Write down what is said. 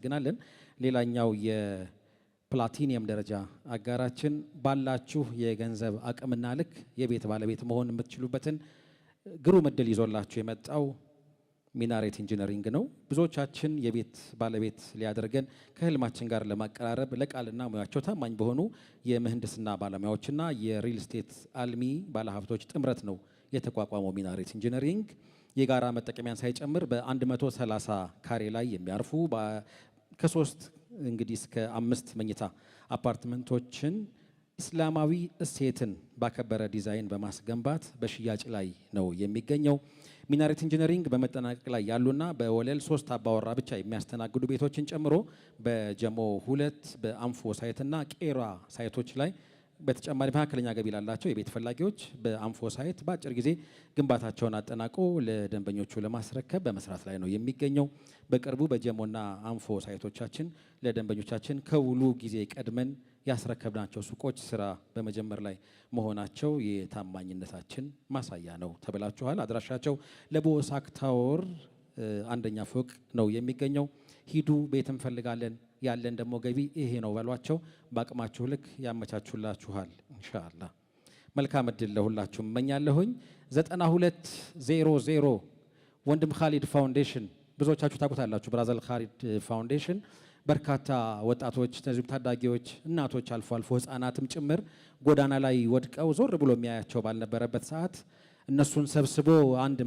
ግናለን ሌላኛው የፕላቲኒየም ደረጃ አጋራችን ባላችሁ የገንዘብ አቅምና ልክ የቤት ባለቤት መሆን የምትችሉበትን ግሩም እድል ይዞላችሁ የመጣው ሚናሬት ኢንጂነሪንግ ነው። ብዙዎቻችን የቤት ባለቤት ሊያደርገን ከህልማችን ጋር ለማቀራረብ ለቃልና ሙያቸው ታማኝ በሆኑ የምህንድስና ባለሙያዎችና የሪል ስቴት አልሚ ባለሀብቶች ጥምረት ነው የተቋቋመው ሚናሬት ኢንጂነሪንግ። የጋራ መጠቀሚያን ሳይጨምር በ130 ካሬ ላይ የሚያርፉ ከ3 እንግዲህ እስከ 5 መኝታ አፓርትመንቶችን እስላማዊ እሴትን ባከበረ ዲዛይን በማስገንባት በሽያጭ ላይ ነው የሚገኘው። ሚናሬት ኢንጂነሪንግ በመጠናቀቅ ላይ ያሉና በወለል 3 አባወራ ብቻ የሚያስተናግዱ ቤቶችን ጨምሮ በጀሞ 2 በአንፎ ሳይትና ቄራ ሳይቶች ላይ በተጨማሪ መካከለኛ ገቢ ላላቸው የቤት ፈላጊዎች በአንፎ ሳይት በአጭር ጊዜ ግንባታቸውን አጠናቆ ለደንበኞቹ ለማስረከብ በመስራት ላይ ነው የሚገኘው። በቅርቡ በጀሞና አንፎ ሳይቶቻችን ለደንበኞቻችን ከውሉ ጊዜ ቀድመን ያስረከብናቸው ሱቆች ስራ በመጀመር ላይ መሆናቸው የታማኝነታችን ማሳያ ነው ተብላችኋል። አድራሻቸው ለቦሳክ ታወር አንደኛ ፎቅ ነው የሚገኘው። ሂዱ፣ ቤት እንፈልጋለን፣ ያለን ደግሞ ገቢ ይሄ ነው በሏቸው። በአቅማችሁ ልክ ያመቻቹላችኋል ኢንሻአላህ። መልካም እድል ለሁላችሁም እመኛለሁኝ። 9200 ወንድም ካሊድ ፋውንዴሽን ብዙዎቻችሁ ታውቁታላችሁ። ብራዘር ካሊድ ፋውንዴሽን በርካታ ወጣቶች፣ እነዚህም ታዳጊዎች፣ እናቶች፣ አልፎ አልፎ ህፃናትም ጭምር ጎዳና ላይ ወድቀው ዞር ብሎ የሚያያቸው ባልነበረበት ሰዓት እነሱን ሰብስቦ አንድ